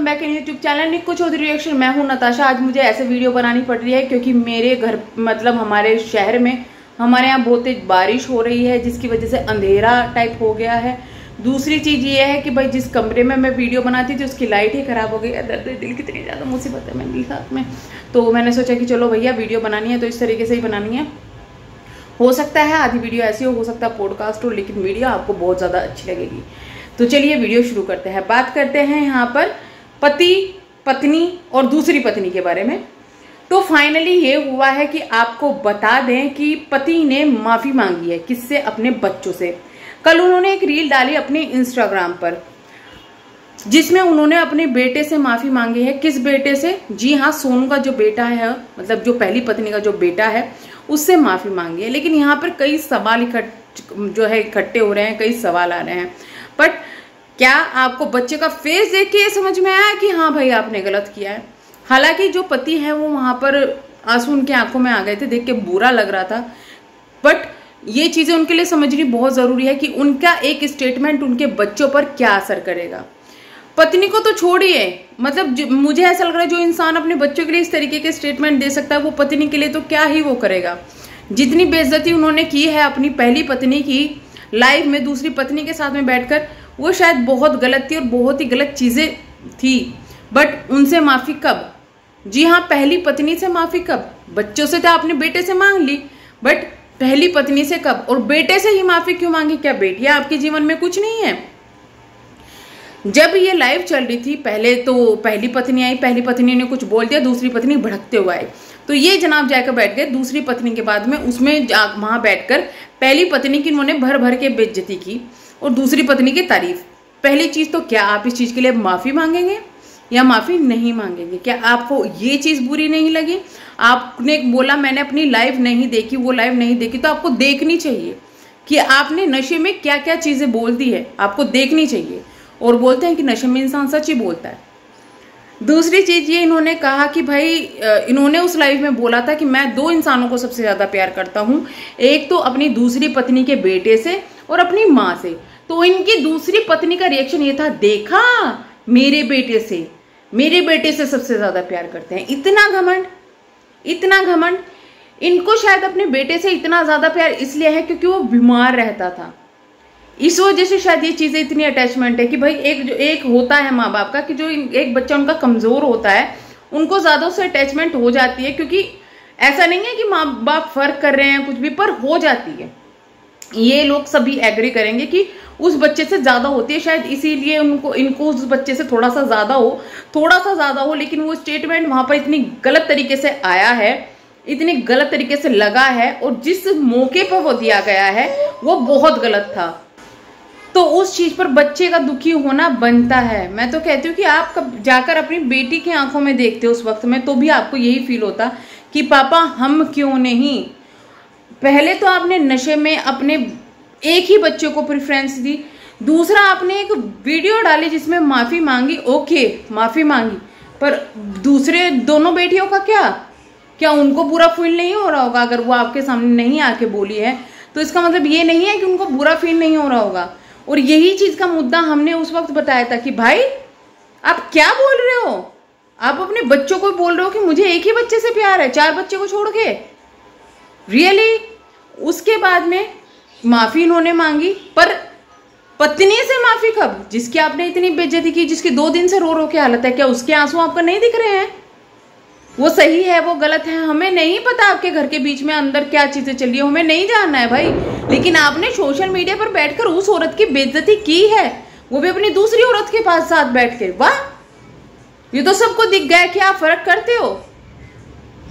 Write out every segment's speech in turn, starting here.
Welcome back in YouTube channel Nikku Chaudhary reaction. मैं हूं नताशा। आज मुझे ऐसे वीडियो बनानी पड़ रही है क्योंकि मेरे घर मतलब हमारे शहर में हमारे यहाँ बहुत तेज बारिश हो रही है, जिसकी वजह से अंधेरा टाइप हो गया है। दूसरी चीज ये है कि भाई जिस कमरे में मैं वीडियो बनाती थी उसकी लाइट ही खराब हो गई है। दर्द दिल कितनी ज़्यादा मुसीबत है मेरे साथ में। तो मैंने सोचा कि चलो भैया वीडियो बनानी है तो इस तरीके से ही बनानी है। हो सकता है आधी वीडियो ऐसी हो सकता है पॉडकास्ट हो, लेकिन वीडियो आपको बहुत ज़्यादा अच्छी लगेगी। तो चलिए वीडियो शुरू करते हैं। बात करते हैं यहाँ पर पति, पत्नी और दूसरी पत्नी के बारे में। तो फाइनली ये हुआ है कि आपको बता दें कि पति ने माफ़ी मांगी है। किससे? अपने बच्चों से। कल उन्होंने एक रील डाली अपने इंस्टाग्राम पर जिसमें उन्होंने अपने बेटे से माफ़ी मांगी है। किस बेटे से? जी हाँ, सोनू का जो बेटा है, मतलब जो पहली पत्नी का जो बेटा है, उससे माफ़ी मांगी है। लेकिन यहाँ पर कई सवाल इकट्ठे हो रहे हैं, कई सवाल आ रहे हैं। बट क्या आपको बच्चे का फेस देख के ये समझ में आया कि हाँ भाई आपने गलत किया है? हालांकि जो पति है वो वहां पर आंसू उनके आंखों में आ गए थे, देख के बुरा लग रहा था। बट ये चीजें उनके लिए समझनी बहुत जरूरी है कि उनका एक स्टेटमेंट उनके बच्चों पर क्या असर करेगा। पत्नी को तो छोड़िए, मतलब मुझे ऐसा लग रहा है जो इंसान अपने बच्चों के लिए इस तरीके के स्टेटमेंट दे सकता है वो पत्नी के लिए तो क्या ही वो करेगा। जितनी बेइज्जती उन्होंने की है अपनी पहली पत्नी की लाइव में दूसरी पत्नी के साथ में बैठकर, वो शायद बहुत गलत थी और बहुत ही गलत चीजें थी। बट उनसे माफी कब? जी हाँ, पहली पत्नी से माफी कब? बच्चों से तो आपने बेटे से मांग ली, बट पहली पत्नी से कब? और बेटे से ही माफी क्यों मांगी? क्या बेटियां आपके जीवन में कुछ नहीं है? जब ये लाइव चल रही थी पहले तो पहली पत्नी आई, पहली पत्नी ने कुछ बोल दिया, दूसरी पत्नी भड़कते हुए आई, तो ये जनाब जाकर बैठ गए दूसरी पत्नी के बाद में। उसमें वहां बैठकर पहली पत्नी की उन्होंने भर भर के बेइज्जती की और दूसरी पत्नी की तारीफ। पहली चीज तो क्या आप इस चीज के लिए माफी मांगेंगे या माफी नहीं मांगेंगे? क्या आपको ये चीज बुरी नहीं लगी? आपने बोला मैंने अपनी लाइव नहीं देखी, वो लाइव नहीं देखी, तो आपको देखनी चाहिए कि आपने नशे में क्या क्या चीजें बोल दी है, आपको देखनी चाहिए। और बोलते हैं कि नशे में इंसान सच ही बोलता है। दूसरी चीज ये इन्होंने कहा कि भाई इन्होंने उस लाइव में बोला था कि मैं दो इंसानों को सबसे ज्यादा प्यार करता हूं, एक तो अपनी दूसरी पत्नी के बेटे से और अपनी माँ से। तो इनकी दूसरी पत्नी का रिएक्शन ये था, देखा मेरे बेटे से सबसे ज्यादा प्यार करते हैं। इतना घमंड, इतना घमंड। इनको शायद अपने बेटे से इतना ज्यादा प्यार इसलिए है क्योंकि वो बीमार रहता था, इस वजह से शायद ये चीजें इतनी अटैचमेंट है कि भाई एक होता है माँ बाप का कि जो एक बच्चा उनका कमजोर होता है उनको ज्यादा उससे अटैचमेंट हो जाती है। क्योंकि ऐसा नहीं है कि माँ बाप फर्क कर रहे हैं कुछ भी, पर हो जाती है। ये लोग सभी एग्री करेंगे कि उस बच्चे से ज्यादा होती है, शायद इसीलिए इनको उस बच्चे से थोड़ा सा ज्यादा हो। लेकिन वो स्टेटमेंट वहां पर इतनी गलत तरीके से आया है, इतनी गलत तरीके से लगा है, और जिस मौके पर वो दिया गया है वो बहुत गलत था। तो उस चीज पर बच्चे का दुखी होना बनता है। मैं तो कहती हूँ कि आप कब जाकर अपनी बेटी की आंखों में देखते हो उस वक्त में, तो भी आपको यही फील होता कि पापा हम क्यों नहीं। पहले तो आपने नशे में अपने एक ही बच्चे को प्रेफरेंस दी, दूसरा आपने एक वीडियो डाली जिसमें माफी मांगी। ओके, माफी मांगी, पर दूसरे दोनों बेटियों का क्या उनको बुरा फील नहीं हो रहा होगा? अगर वो आपके सामने नहीं आके बोली है तो इसका मतलब ये नहीं है कि उनको बुरा फील नहीं हो रहा होगा। और यही चीज का मुद्दा हमने उस वक्त बताया था कि भाई आप क्या बोल रहे हो? आप अपने बच्चों को बोल रहे हो कि मुझे एक ही बच्चे से प्यार है, 4 बच्चे को छोड़ के। रियली? उसके बाद में माफी इन्होंने मांगी, पर पत्नी से माफी कब? जिसकी आपने इतनी बेइज्जती की, जिसकी 2 दिन से रो रो के हालत है, क्या उसके आंसू आपको नहीं दिख रहे हैं? वो सही है, वो गलत है, हमें नहीं पता आपके घर के बीच में अंदर क्या चीजें चल रही है, हमें नहीं जानना है भाई। लेकिन आपने सोशल मीडिया पर बैठकर उस औरत की बेइज्जती की है, वो भी अपनी दूसरी औरत के पास साथ बैठ के। वाह, ये तो सबको दिख गया कि आप फर्क करते हो।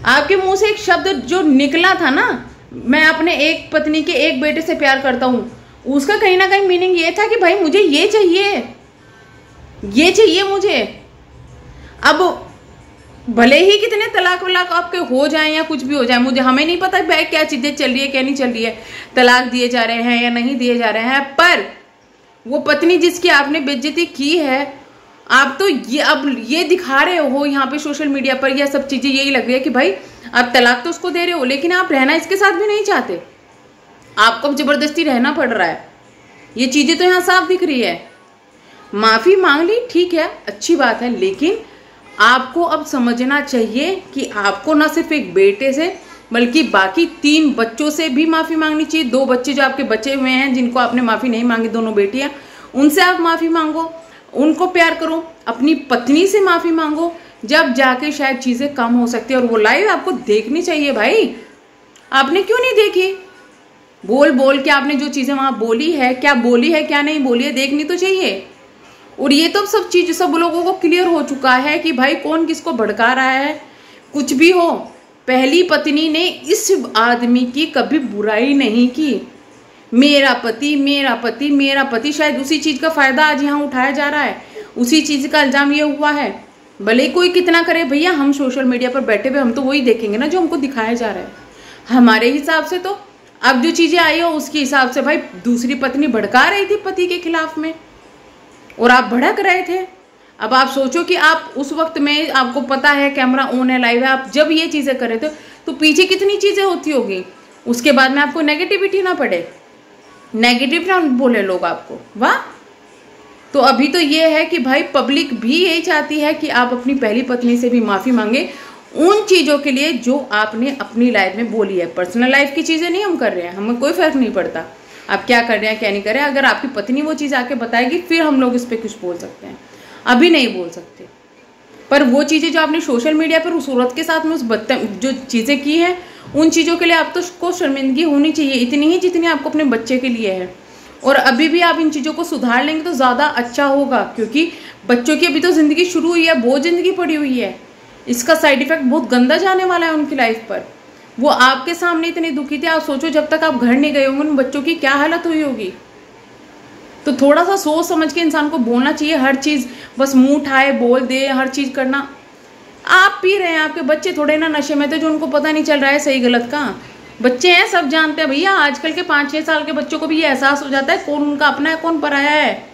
आपके मुंह से एक शब्द जो निकला था ना, मैं अपने एक पत्नी के एक बेटे से प्यार करता हूं, उसका कहीं ना कहीं मीनिंग ये था कि भाई मुझे ये चाहिए मुझे। अब भले ही कितने तलाक वलाक आपके हो जाएं या कुछ भी हो जाए, हमें नहीं पता भाई क्या चीजें चल रही है क्या नहीं चल रही है, तलाक दिए जा रहे हैं या नहीं दिए जा रहे हैं, पर वो पत्नी जिसकी आपने बेइज्जती की है, आप तो अब ये दिखा रहे हो यहाँ पे सोशल मीडिया पर, यह सब चीजें यही लग रही है कि भाई आप तलाक तो उसको दे रहे हो लेकिन आप रहना इसके साथ भी नहीं चाहते, आपको जबरदस्ती रहना पड़ रहा है। ये चीजें तो यहाँ साफ दिख रही है। माफ़ी मांग ली, ठीक है, अच्छी बात है, लेकिन आपको अब समझना चाहिए कि आपको ना सिर्फ एक बेटे से बल्कि बाकी 3 बच्चों से भी माफ़ी मांगनी चाहिए। 2 बच्चे जो आपके बचे हुए हैं जिनको आपने माफ़ी नहीं मांगी, दोनों बेटियां, उनसे आप माफ़ी मांगो, उनको प्यार करो, अपनी पत्नी से माफ़ी मांगो, जब जाके शायद चीज़ें कम हो सकती है। और वो लाइव आपको देखनी चाहिए भाई, आपने क्यों नहीं देखी? बोल बोल के आपने जो चीज़ें वहाँ बोली है, क्या बोली है क्या नहीं बोली है, देखनी तो चाहिए। और ये तो सब लोगों को क्लियर हो चुका है कि भाई कौन किसको भड़का रहा है। कुछ भी हो, पहली पत्नी ने इस आदमी की कभी बुराई नहीं की। मेरा पति मेरा पति मेरा पति, शायद उसी चीज़ का फ़ायदा आज यहाँ उठाया जा रहा है, उसी चीज़ का इल्ज़ाम ये हुआ है। भले कोई कितना करे भैया, हम सोशल मीडिया पर बैठे हुए हम तो वही देखेंगे ना जो हमको दिखाया जा रहा है। हमारे हिसाब से तो अब जो चीज़ें आई हो उसके हिसाब से भाई दूसरी पत्नी भड़का रही थी पति के खिलाफ में, और आप भड़क रहे थे। अब आप सोचो कि आप उस वक्त में, आपको पता है कैमरा ऑन है, लाइव है, आप जब ये चीज़ें कर रहे थे तो पीछे कितनी चीज़ें होती होगी। उसके बाद में आपको नेगेटिविटी ना पड़े, नेगेटिव ना बोले लोग आपको, वाह। तो अभी तो ये है कि भाई पब्लिक भी यही चाहती है कि आप अपनी पहली पत्नी से भी माफ़ी मांगे उन चीज़ों के लिए जो आपने अपनी लाइफ में बोली है। पर्सनल लाइफ की चीज़ें नहीं हम कर रहे हैं, हमें कोई फर्क नहीं पड़ता आप क्या कर रहे हैं क्या नहीं कर रहे हैं। अगर आपकी पत्नी वो चीज़ आके बताएगी फिर हम लोग इस पर कुछ बोल सकते हैं, अभी नहीं बोल सकते। पर वो चीज़ें जो आपने सोशल मीडिया पर उस औरत के साथ में उस जो चीज़ें की हैं, उन चीज़ों के लिए आप तो को शर्मिंदगी होनी चाहिए, इतनी ही जितनी आपको अपने बच्चे के लिए है। और अभी भी आप इन चीज़ों को सुधार लेंगे तो ज़्यादा अच्छा होगा, क्योंकि बच्चों की अभी तो ज़िंदगी शुरू हुई है, बहुत ज़िंदगी पड़ी हुई है। इसका साइड इफ़ेक्ट बहुत गंदा जाने वाला है उनकी लाइफ पर। वो आपके सामने इतनी दुखी थे, आप सोचो जब तक आप घर नहीं गए होंगे उन बच्चों की क्या हालत हुई होगी। तो थोड़ा सा सोच समझ के इंसान को बोलना चाहिए। हर चीज़ बस मुंह उठाए बोल दे, हर चीज़ करना। आप पी रहे हैं, आपके बच्चे थोड़े ना नशे में थे जो उनको पता नहीं चल रहा है सही गलत का। बच्चे हैं, सब जानते हैं भैया। आजकल के 5-6 साल के बच्चों को भी ये एहसास हो जाता है कौन उनका अपना है कौन पराया है।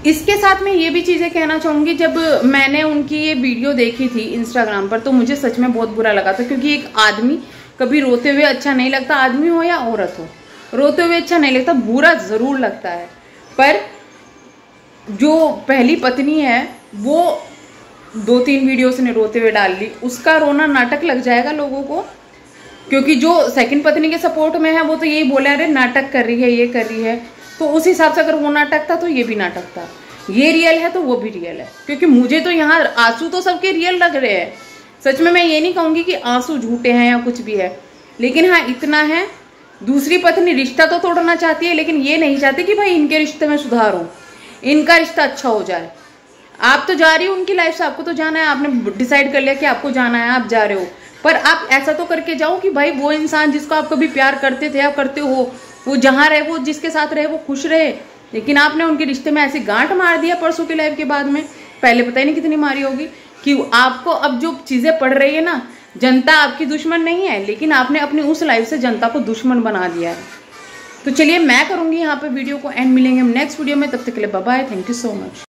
इसके साथ में ये भी चीज़ें कहना चाहूँगी, जब मैंने उनकी ये वीडियो देखी थी इंस्टाग्राम पर तो मुझे सच में बहुत बुरा लगा था, क्योंकि एक आदमी कभी रोते हुए अच्छा नहीं लगता, आदमी हो या औरत हो, रोते हुए अच्छा नहीं लगता, बुरा ज़रूर लगता है। पर जो पहली पत्नी है वो 2-3 वीडियो उसने रोते हुए डाल ली, उसका रोना नाटक लग जाएगा लोगों को। क्योंकि जो सेकंड पत्नी के सपोर्ट में है वो तो यही बोला, अरे नाटक कर रही है, ये कर रही है। तो उस हिसाब से अगर वो नाटक था तो ये भी नाटक था, ये रियल है तो वो भी रियल है। क्योंकि मुझे तो यहाँ आंसू तो सबके रियल लग रहे हैं। सच में मैं ये नहीं कहूँगी कि आंसू झूठे हैं या कुछ भी है, लेकिन हाँ इतना है, दूसरी पत्नी रिश्ता तो तोड़ना चाहती है लेकिन ये नहीं चाहती कि भाई इनके रिश्ते में सुधार हो, इनका रिश्ता अच्छा हो जाए। आप तो जा रही हो उनकी लाइफ से, आपको तो जाना है, आपने डिसाइड कर लिया कि आपको जाना है, आप जा रहे हो। पर आप ऐसा तो करके जाओ कि भाई वो इंसान जिसको आप कभी प्यार करते थे, आप करते हो, वो जहाँ रहे, वो जिसके साथ रहे वो खुश रहे। लेकिन आपने उनके रिश्ते में ऐसे गांठ मार दिया परसों की लाइफ के बाद में, पहले पता ही नहीं कितनी मारी होगी। कि आपको अब जो चीज़ें पड़ रही है ना, जनता आपकी दुश्मन नहीं है, लेकिन आपने अपनी उस लाइफ से जनता को दुश्मन बना दिया है। तो चलिए मैं करूँगी यहाँ पे वीडियो को एंड, मिलेंगे हम नेक्स्ट वीडियो में, तब तक के लिए bye bye, thank you so much.